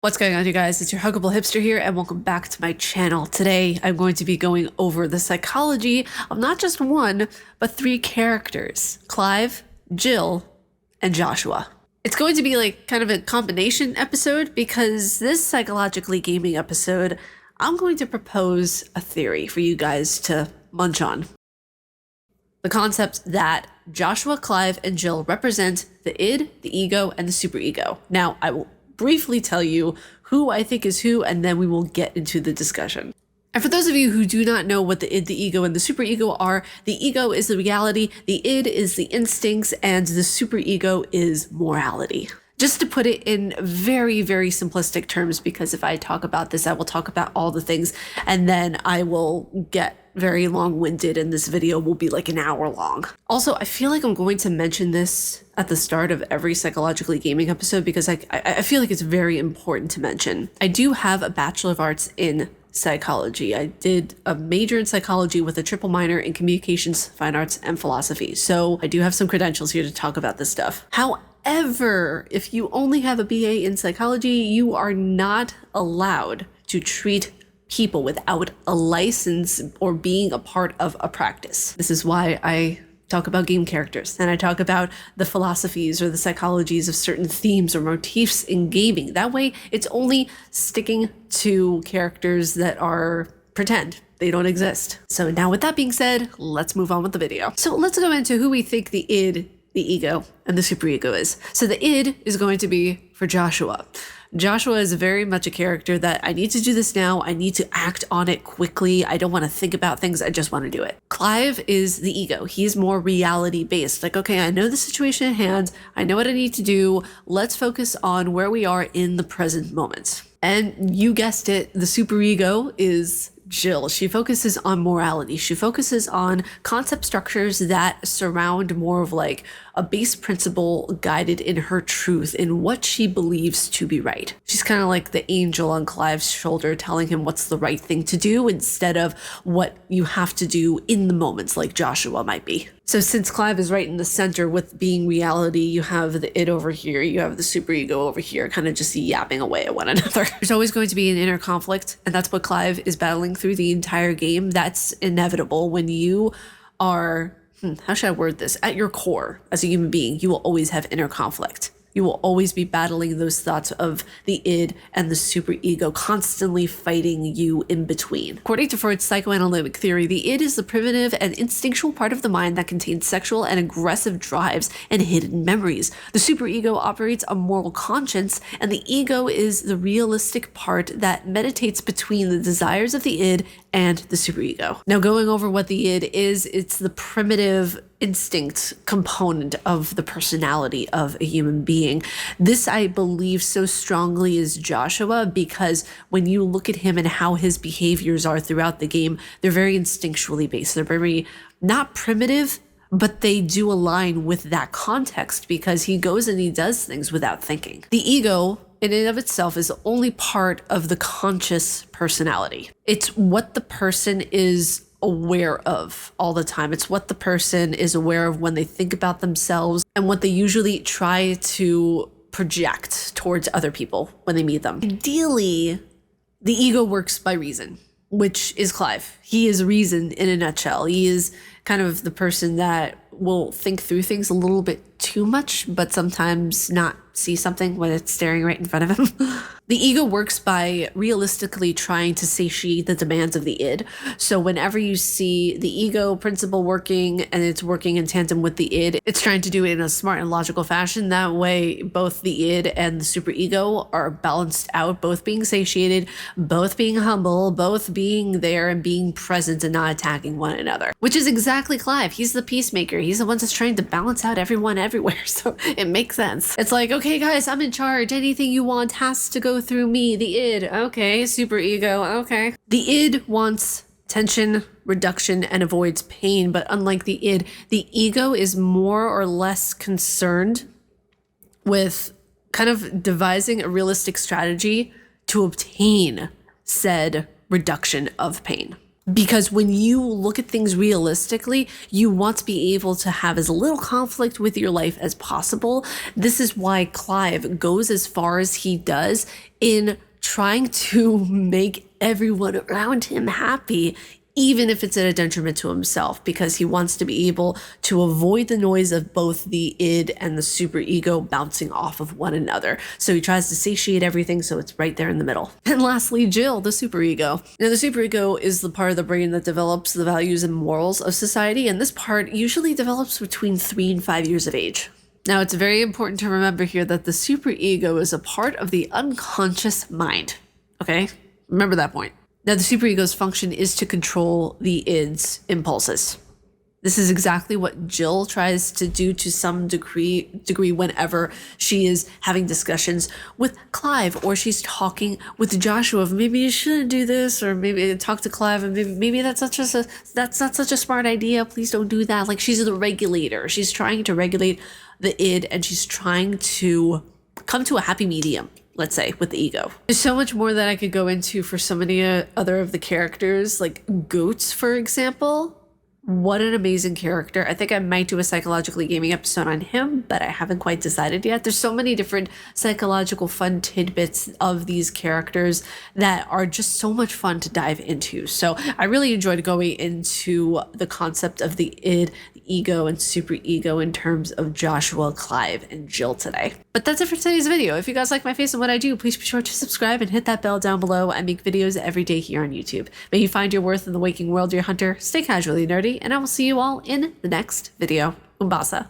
What's going on, you guys? It's your huggable hipster here, and welcome back to my channel. Today, I'm going to be going over the psychology of not just one, but three characters: Clive, Jill, and Joshua. It's going to be like kind of a combination episode because this psychologically gaming episode, I'm going to propose a theory for you guys to munch on. The concept that Joshua, Clive, and Jill represent the id, the ego, and the superego. Now, I will briefly tell you who I think is who, and then we will get into the discussion. And for those of you who do not know what the id, the ego, and the superego are, the ego is the reality, the id is the instincts, and the superego is morality. Just to put it in very, very simplistic terms, because if I talk about this, I will talk about all the things, and then I will get very long-winded, and this video will be like an hour long. Also, I feel like I'm going to mention this at the start of every psychologically gaming episode because I feel like it's very important to mention. I do have a Bachelor of Arts in psychology. I did a major in psychology with a triple minor in communications, fine arts, and philosophy. So I do have some credentials here to talk about this stuff. However, if you only have a BA in psychology, you are not allowed to treat people without a license or being a part of a practice. This is why I talk about game characters and I talk about the philosophies or the psychologies of certain themes or motifs in gaming. That way, it's only sticking to characters that are pretend. They don't exist. So now with that being said, let's move on with the video. So let's go into who we think the id, the ego, and the superego is. So the id is going to be for Joshua. Joshua is very much a character that I need to do this now. I need to act on it quickly. I don't want to think about things. I just want to do it. Clive is the ego. He's more reality based. Like, okay, I know the situation at hand. I know what I need to do. Let's focus on where we are in the present moment. And you guessed it, the superego is Jill. She focuses on morality. She focuses on concept structures that surround more of like a base principle guided in her truth, in what she believes to be right. She's kind of like the angel on Clive's shoulder telling him what's the right thing to do instead of what you have to do in the moments like Joshua might be. So since Clive is right in the center with being reality, you have the id over here, you have the superego over here, kind of just yapping away at one another. There's always going to be an inner conflict, and that's what Clive is battling through the entire game. That's inevitable when you are, how should I word this? At your core, as a human being, you will always have inner conflict. You will always be battling those thoughts of the id and the superego, constantly fighting you in between. According to Freud's psychoanalytic theory, the id is the primitive and instinctual part of the mind that contains sexual and aggressive drives and hidden memories. The superego operates a moral conscience, and the ego is the realistic part that meditates between the desires of the id and the superego. Now, going over what the id is, it's the primitive instinct component of the personality of a human being. This, I believe so strongly, is Joshua, because when you look at him and how his behaviors are throughout the game, they're very instinctually based. They're very not primitive, but they do align with that context because he goes and he does things without thinking. The ego in and of itself is only part of the conscious personality. It's what the person is aware of all the time. It's what the person is aware of when they think about themselves and what they usually try to project towards other people when they meet them. Ideally, the ego works by reason, which is Clive. He is reason in a nutshell. He is kind of the person that will think through things a little bit too much, but sometimes not see something when it's staring right in front of him. The ego works by realistically trying to satiate the demands of the id. So whenever you see the ego principle working and it's working in tandem with the id, it's trying to do it in a smart and logical fashion. That way, both the id and the superego are balanced out, both being satiated, both being humble, both being there and being present and not attacking one another, which is exactly Clive. He's the peacemaker. He's the one that's trying to balance out everyone everywhere. So it makes sense. It's like, okay, guys, I'm in charge. Anything you want has to go through me, the id. Okay, superego. Okay. The id wants tension reduction and avoids pain, but unlike the id, the ego is more or less concerned with kind of devising a realistic strategy to obtain said reduction of pain. Because when you look at things realistically, you want to be able to have as little conflict with your life as possible. This is why Clive goes as far as he does in trying to make everyone around him happy, even if it's at a detriment to himself, because he wants to be able to avoid the noise of both the id and the superego bouncing off of one another. So he tries to satiate everything, so it's right there in the middle. And lastly, Jill, the superego. Now, the superego is the part of the brain that develops the values and morals of society, and this part usually develops between 3 and 5 years of age. Now, it's very important to remember here that the superego is a part of the unconscious mind, okay? Remember that point. Now, the superego's function is to control the id's impulses. This is exactly what Jill tries to do to some degree whenever she is having discussions with Clive, or she's talking with Joshua of maybe you shouldn't do this, or maybe talk to Clive and maybe that's not such a smart idea. Please don't do that. Like, she's the regulator. She's trying to regulate the id, and she's trying to come to a happy medium, let's say, with the ego. There's so much more that I could go into for so many other of the characters, like Goats, for example. What an amazing character. I think I might do a psychologically gaming episode on him, but I haven't quite decided yet. There's so many different psychological fun tidbits of these characters that are just so much fun to dive into. So I really enjoyed going into the concept of the id, the ego, and superego in terms of Joshua, Clive, and Jill today. But that's it for today's video. If you guys like my face and what I do, please be sure to subscribe and hit that bell down below. I make videos every day here on YouTube. May you find your worth in the waking world, dear hunter. Stay casually nerdy, and I will see you all in the next video. Umbasa.